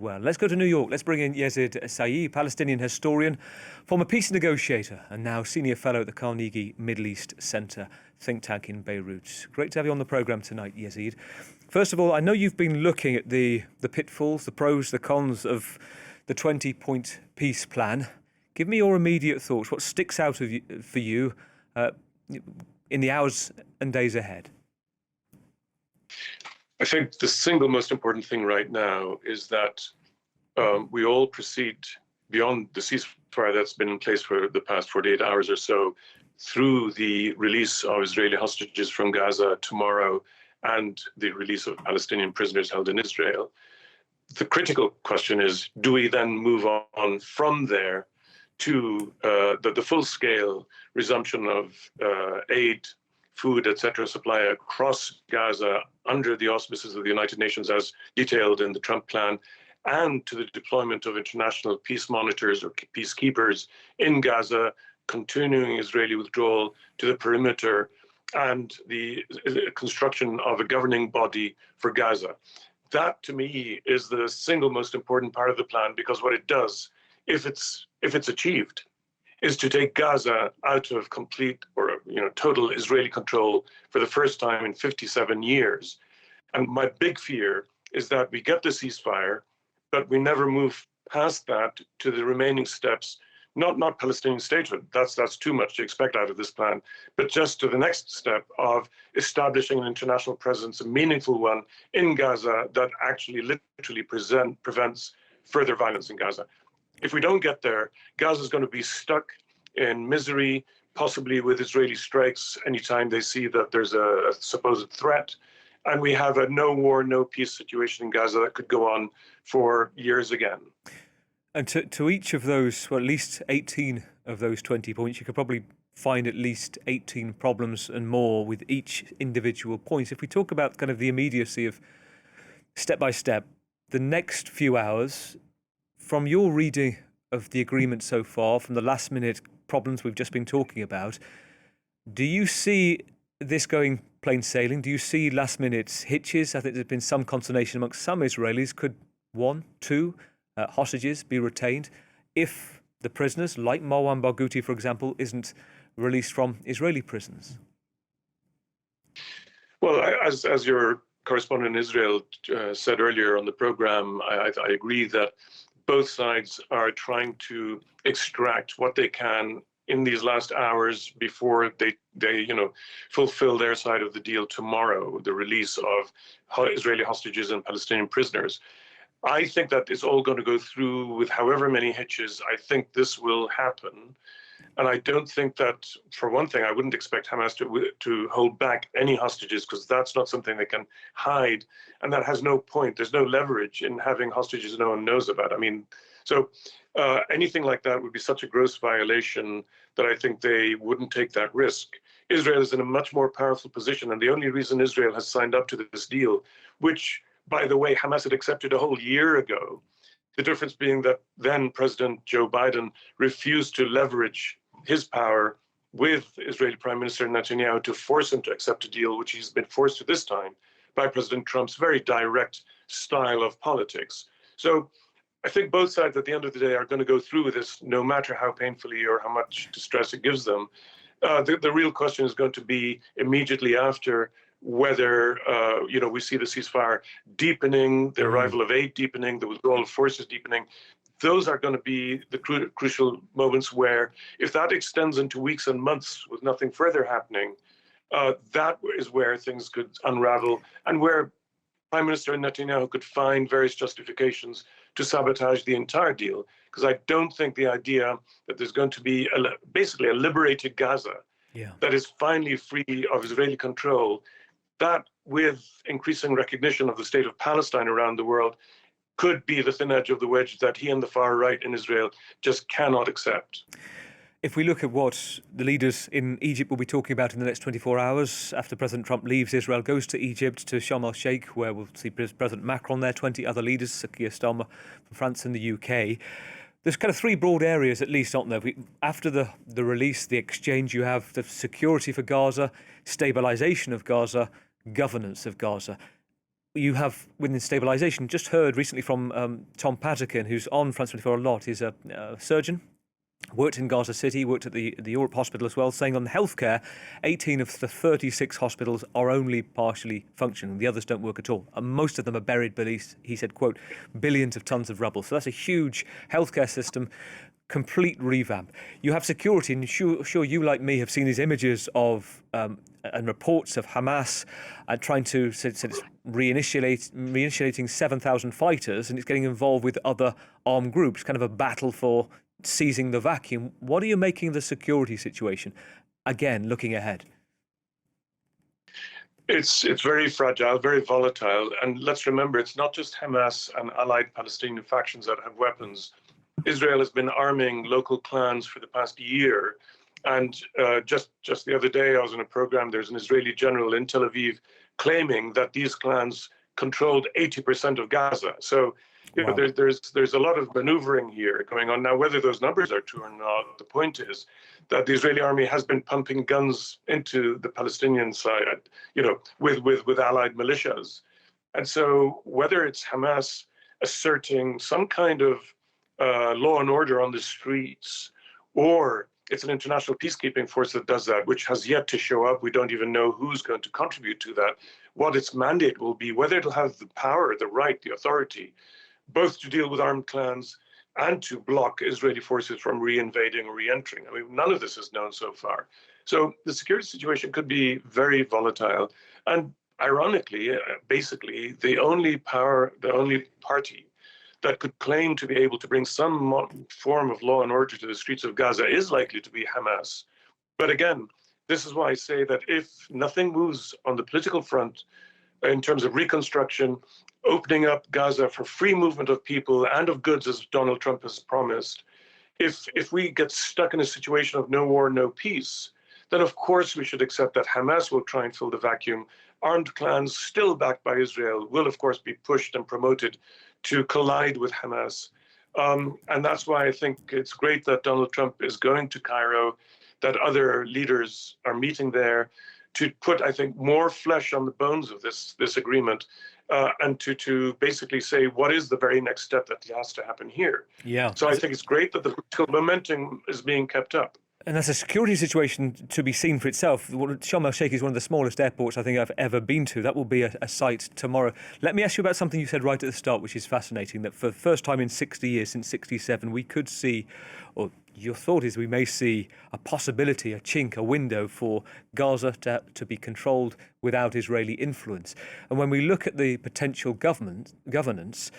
Well, let's go to New York. Let's bring in Yezid Sayigh, Palestinian historian, former peace negotiator, and now senior fellow at the Carnegie Middle East Center think tank in Beirut. Great to have you on the programme tonight, Yezid. First of all, I know you've been looking at the pitfalls, the pros, the cons of the 20-point peace plan. Give me your immediate thoughts. What sticks out for you in the hours and days ahead? I think the single most important thing right now is that we all proceed beyond the ceasefire that's been in place for the past 48 hours or so through the release of Israeli hostages from Gaza tomorrow and the release of Palestinian prisoners held in Israel. The critical question is, do we then move on from there to the full-scale resumption of aid, food, etc., supply across Gaza under the auspices of the United Nations as detailed in the Trump plan, and to the deployment of international peace monitors or peacekeepers in Gaza, continuing Israeli withdrawal to the perimeter, and the construction of a governing body for Gaza. That, to me, is the single most important part of the plan, because what it does, if it's achieved, is to take Gaza out of complete or total Israeli control for the first time in 57 years. And my big fear is that we get the ceasefire, but we never move past that to the remaining steps, not Palestinian statehood, that's too much to expect out of this plan, but just to the next step of establishing an international presence, a meaningful one in Gaza that actually literally prevents further violence in Gaza. If we don't get there, Gaza is going to be stuck in misery, possibly with Israeli strikes anytime they see that there's a supposed threat. And we have a no war, no peace situation in Gaza that could go on for years again. And to each of those, well, at least 18 of those 20 points, you could probably find at least 18 problems and more with each individual point. If we talk about kind of the immediacy of step by step, the next few hours, from your reading of the agreement so far, from the last minute problems we've just been talking about, do you see this going plain sailing? Do you see last minute hitches? I think there's been some consternation amongst some Israelis. Could 1, 2 hostages be retained if the prisoners, like Marwan Barghouti, for example, isn't released from Israeli prisons? Well, as your correspondent in Israel said earlier on the program, I agree that both sides are trying to extract what they can in these last hours before they fulfill their side of the deal tomorrow, the release of Israeli hostages and Palestinian prisoners. I think that it's all going to go through with however many hitches. I think this will happen. And I don't think that, for one thing, I wouldn't expect Hamas to hold back any hostages, because that's not something they can hide. And that has no point. There's no leverage in having hostages no one knows about. I mean, so anything like that would be such a gross violation that I think they wouldn't take that risk. Israel is in a much more powerful position. And the only reason Israel has signed up to this deal, which, by the way, Hamas had accepted a whole year ago, the difference being that then President Joe Biden refused to leverage his power with Israeli Prime Minister Netanyahu to force him to accept a deal, which he's been forced to this time by President Trump's very direct style of politics. So I think both sides at the end of the day are going to go through with this, no matter how painfully or how much distress it gives them. The real question is going to be immediately after whether we see the ceasefire deepening, the arrival of aid deepening, the withdrawal of forces deepening. Those are going to be the crucial moments where, if that extends into weeks and months with nothing further happening, that is where things could unravel, and where Prime Minister Netanyahu could find various justifications to sabotage the entire deal. Because I don't think the idea that there's going to be basically a liberated Gaza that is finally free of Israeli control, that with increasing recognition of the state of Palestine around the world, could be the thin edge of the wedge that he and the far right in Israel just cannot accept. If we look at what the leaders in Egypt will be talking about in the next 24 hours, after President Trump leaves Israel, goes to Egypt, to Sharm el-Sheikh, where we'll see President Macron there, 20 other leaders, Keir Starmer from France and the UK. There's kind of three broad areas, at least, aren't there? After the release, the exchange, you have the security for Gaza, stabilisation of Gaza, governance of Gaza. you have within stabilisation. Just heard recently from Tom Patterkin, who's on France 24 a lot. He's a surgeon, worked in Gaza City, worked at the Europe Hospital as well, saying on healthcare, 18 of the 36 hospitals are only partially functioning. The others don't work at all. And most of them are buried beneath, he said, quote, billions of tons of rubble. So that's a huge healthcare system, complete revamp. You have security, and sure you, like me, have seen these images of and reports of Hamas trying to it's reinitiating 7,000 fighters, and it's getting involved with other armed groups, kind of a battle for seizing the vacuum. What are you making of the security situation? Again, looking ahead. It's very fragile, very volatile. And let's remember, it's not just Hamas and allied Palestinian factions that have weapons. Israel has been arming local clans for the past year. And just the other day, I was in a program, there's an Israeli general in Tel Aviv claiming that these clans controlled 80% of Gaza. So you know, there's a lot of maneuvering here going on. Now, whether those numbers are true or not, the point is that the Israeli army has been pumping guns into the Palestinian side, you know, with allied militias. And so whether it's Hamas asserting some kind of law and order on the streets, or it's an international peacekeeping force that does that, which has yet to show up. We don't even know who's going to contribute to that, what its mandate will be, whether it'll have the power, the right, the authority, both to deal with armed clans and to block Israeli forces from re-invading or re-entering. I mean, none of this is known so far. So the security situation could be very volatile. And ironically, basically, the only party that could claim to be able to bring some form of law and order to the streets of Gaza is likely to be Hamas. But again, this is why I say that if nothing moves on the political front in terms of reconstruction, opening up Gaza for free movement of people and of goods, as Donald Trump has promised, if we get stuck in a situation of no war, no peace, then of course we should accept that Hamas will try and fill the vacuum. Armed clans still backed by Israel will of course be pushed and promoted to collide with Hamas. And that's why I think it's great that Donald Trump is going to Cairo, that other leaders are meeting there to put, I think, more flesh on the bones of this agreement, and to basically say what is the very next step that has to happen here. Yeah. So I think it's great that the political momentum is being kept up. And that's a security situation to be seen for itself. Sharm el-Sheikh is one of the smallest airports I think I've ever been to. That will be a sight tomorrow. Let me ask you about something you said right at the start, which is fascinating, that for the first time in 60 years, since 67, we could see, or your thought is we may see a possibility, a chink, a window for Gaza to be controlled without Israeli influence. And when we look at the potential governance,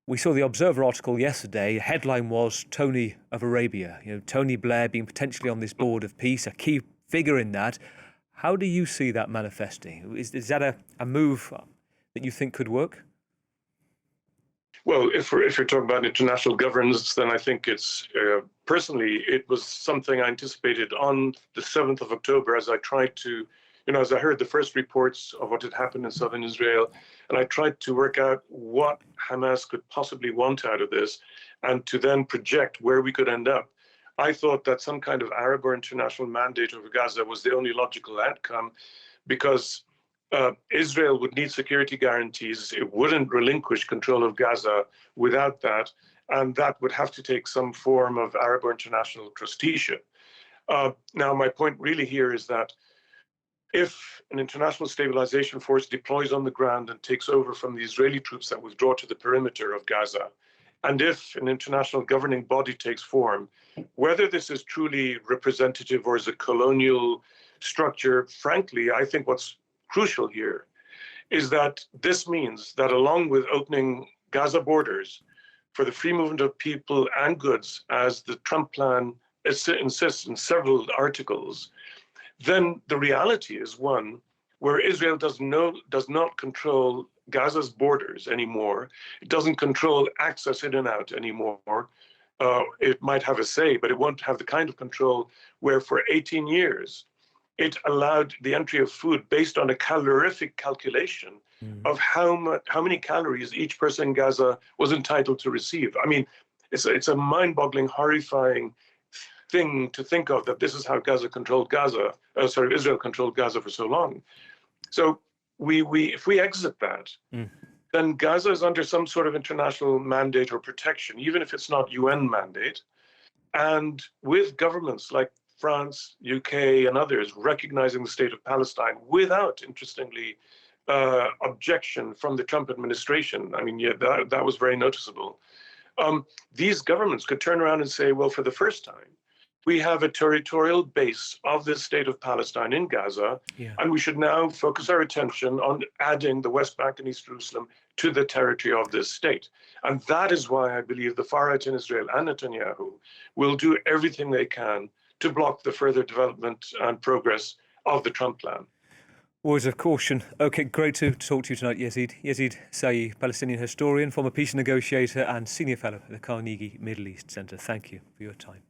we saw the Observer article yesterday. The headline was Tony of Arabia. You know, Tony Blair being potentially on this board of peace, a key figure in that. How do you see that manifesting? Is that a move that you think could work? Well, if you're talking about international governance, then I think it's personally it was something I anticipated on the 7th of October as I tried to, as I heard the first reports of what had happened in southern Israel, and I tried to work out what Hamas could possibly want out of this, and to then project where we could end up. I thought that some kind of Arab or international mandate over Gaza was the only logical outcome, because Israel would need security guarantees. It wouldn't relinquish control of Gaza without that, and that would have to take some form of Arab or international trusteeship. Now, my point really here is that if an international stabilization force deploys on the ground and takes over from the Israeli troops that withdraw to the perimeter of Gaza, and if an international governing body takes form, whether this is truly representative or is a colonial structure, frankly, I think what's crucial here is that this means that along with opening Gaza borders for the free movement of people and goods, as the Trump plan insists in several articles, then the reality is one where Israel does not control Gaza's borders anymore. It doesn't control access in and out anymore. It might have a say, but it won't have the kind of control where for 18 years it allowed the entry of food based on a calorific calculation of how many calories each person in Gaza was entitled to receive. I mean, it's a mind-boggling, horrifying thing to think of, that this is how Israel controlled Gaza for so long. So if we exit that, then Gaza is under some sort of international mandate or protection, even if it's not UN mandate. And with governments like France, UK, and others recognizing the state of Palestine without, interestingly, objection from the Trump administration. I mean, yeah, that was very noticeable. These governments could turn around and say, well, for the first time, we have a territorial base of the state of Palestine in Gaza, and we should now focus our attention on adding the West Bank and East Jerusalem to the territory of this state. And that is why I believe the far right in Israel and Netanyahu will do everything they can to block the further development and progress of the Trump plan. Words of caution. Okay, great to talk to you tonight, Yezid. Yezid Sayigh, Palestinian historian, former peace negotiator and senior fellow at the Carnegie Middle East Centre. Thank you for your time.